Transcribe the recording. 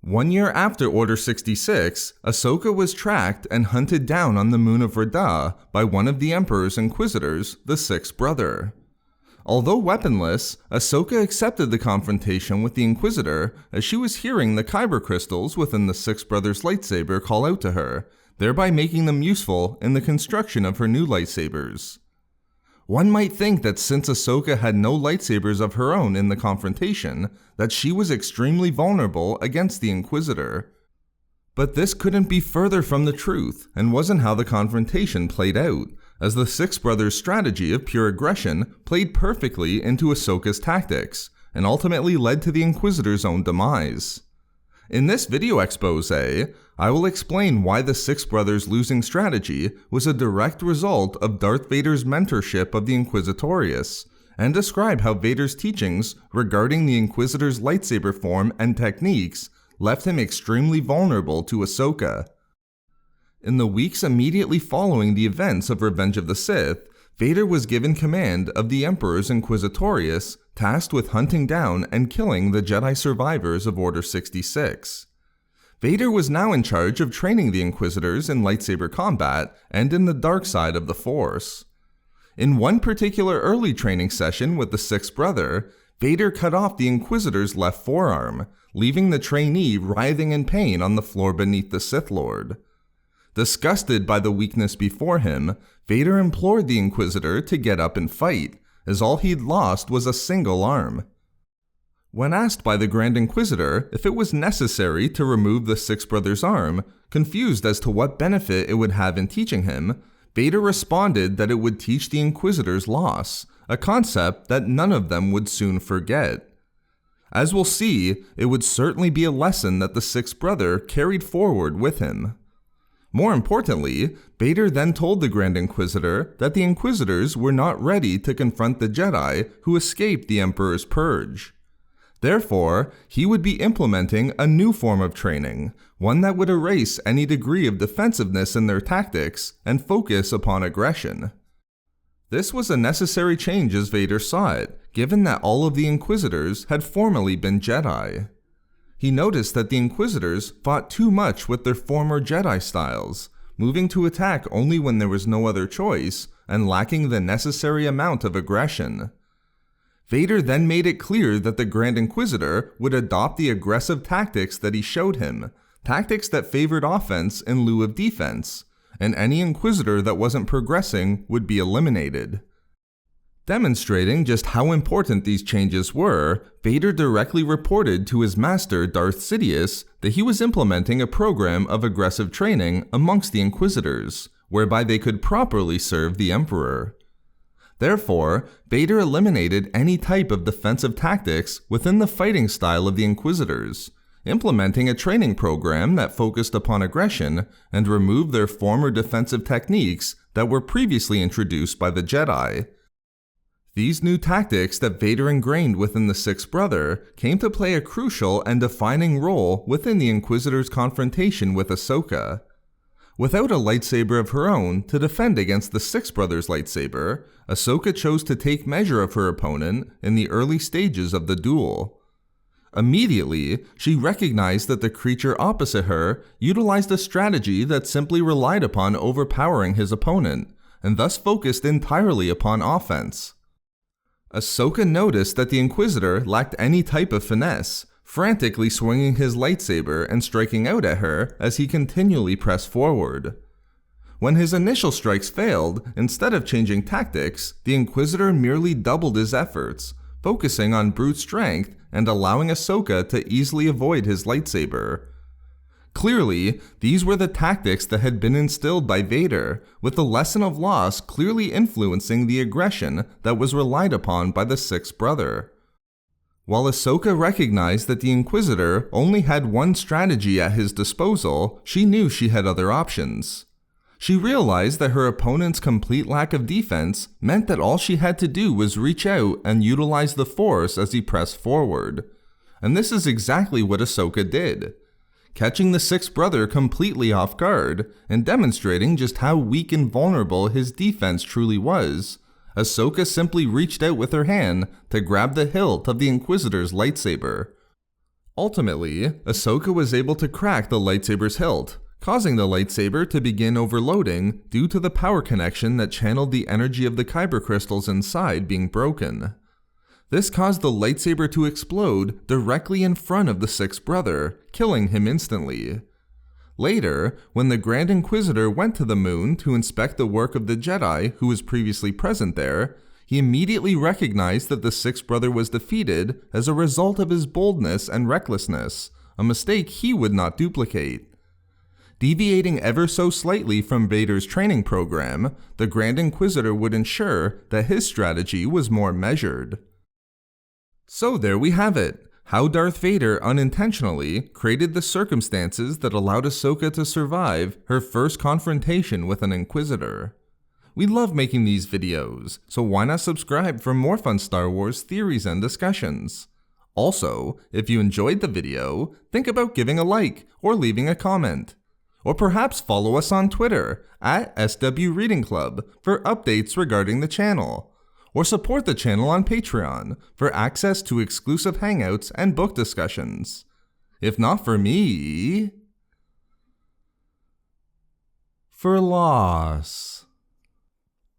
1 year after Order 66, Ahsoka was tracked and hunted down on the moon of Radah by one of the Emperor's Inquisitors, the Sixth Brother. Although weaponless, Ahsoka accepted the confrontation with the Inquisitor as she was hearing the kyber crystals within the Sixth Brother's lightsaber call out to her, thereby making them useful in the construction of her new lightsabers. One might think that since Ahsoka had no lightsabers of her own in the confrontation, that she was extremely vulnerable against the Inquisitor. But this couldn't be further from the truth, and wasn't how the confrontation played out, as the Sixth Brother's strategy of pure aggression played perfectly into Ahsoka's tactics, and ultimately led to the Inquisitor's own demise. In this video expose, I will explain why the Sixth Brother's losing strategy was a direct result of Darth Vader's mentorship of the Inquisitorius, and describe how Vader's teachings regarding the Inquisitor's lightsaber form and techniques left him extremely vulnerable to Ahsoka. In the weeks immediately following the events of Revenge of the Sith, Vader was given command of the Emperor's Inquisitorius, tasked with hunting down and killing the Jedi survivors of Order 66. Vader was now in charge of training the Inquisitors in lightsaber combat and in the dark side of the Force. In one particular early training session with the Sixth Brother, Vader cut off the Inquisitor's left forearm, leaving the trainee writhing in pain on the floor beneath the Sith Lord. Disgusted by the weakness before him, Vader implored the Inquisitor to get up and fight, as all he'd lost was a single arm. When asked by the Grand Inquisitor if it was necessary to remove the Sixth Brother's arm, confused as to what benefit it would have in teaching him, Vader responded that it would teach the Inquisitor's loss, a concept that none of them would soon forget. As we'll see, it would certainly be a lesson that the Sixth Brother carried forward with him. More importantly, Vader then told the Grand Inquisitor that the Inquisitors were not ready to confront the Jedi who escaped the Emperor's purge. Therefore, he would be implementing a new form of training, one that would erase any degree of defensiveness in their tactics and focus upon aggression. This was a necessary change as Vader saw it, given that all of the Inquisitors had formerly been Jedi. He noticed that the Inquisitors fought too much with their former Jedi styles, moving to attack only when there was no other choice, and lacking the necessary amount of aggression. Vader then made it clear that the Grand Inquisitor would adopt the aggressive tactics that he showed him, tactics that favored offense in lieu of defense, and any Inquisitor that wasn't progressing would be eliminated. Demonstrating just how important these changes were, Vader directly reported to his master Darth Sidious that he was implementing a program of aggressive training amongst the Inquisitors, whereby they could properly serve the Emperor. Therefore, Vader eliminated any type of defensive tactics within the fighting style of the Inquisitors, implementing a training program that focused upon aggression and removed their former defensive techniques that were previously introduced by the Jedi. These new tactics that Vader ingrained within the Sixth Brother came to play a crucial and defining role within the Inquisitor's confrontation with Ahsoka. Without a lightsaber of her own to defend against the Sixth Brother's lightsaber, Ahsoka chose to take measure of her opponent in the early stages of the duel. Immediately, she recognized that the creature opposite her utilized a strategy that simply relied upon overpowering his opponent, and thus focused entirely upon offense. Ahsoka noticed that the Inquisitor lacked any type of finesse, frantically swinging his lightsaber and striking out at her as he continually pressed forward. When his initial strikes failed, instead of changing tactics, the Inquisitor merely doubled his efforts, focusing on brute strength and allowing Ahsoka to easily avoid his lightsaber. Clearly, these were the tactics that had been instilled by Vader, with the lesson of loss clearly influencing the aggression that was relied upon by the Sixth Brother. While Ahsoka recognized that the Inquisitor only had one strategy at his disposal, she knew she had other options. She realized that her opponent's complete lack of defense meant that all she had to do was reach out and utilize the Force as he pressed forward. And this is exactly what Ahsoka did, catching the Sixth Brother completely off guard and demonstrating just how weak and vulnerable his defense truly was. Ahsoka simply reached out with her hand to grab the hilt of the Inquisitor's lightsaber. Ultimately, Ahsoka was able to crack the lightsaber's hilt, causing the lightsaber to begin overloading due to the power connection that channeled the energy of the kyber crystals inside being broken. This caused the lightsaber to explode directly in front of the sixth brother, killing him instantly. Later, when the Grand Inquisitor went to the moon to inspect the work of the Jedi who was previously present there, he immediately recognized that the sixth brother was defeated as a result of his boldness and recklessness, a mistake he would not duplicate. Deviating ever so slightly from Vader's training program, the Grand Inquisitor would ensure that his strategy was more measured. So there we have it, how Darth Vader unintentionally created the circumstances that allowed Ahsoka to survive her first confrontation with an Inquisitor. We love making these videos, so why not subscribe for more fun Star Wars theories and discussions? Also, if you enjoyed the video, think about giving a like or leaving a comment. Or perhaps follow us on Twitter at SW Reading Club for updates regarding the channel. Or support the channel on Patreon for access to exclusive hangouts and book discussions. If not for me, for loss.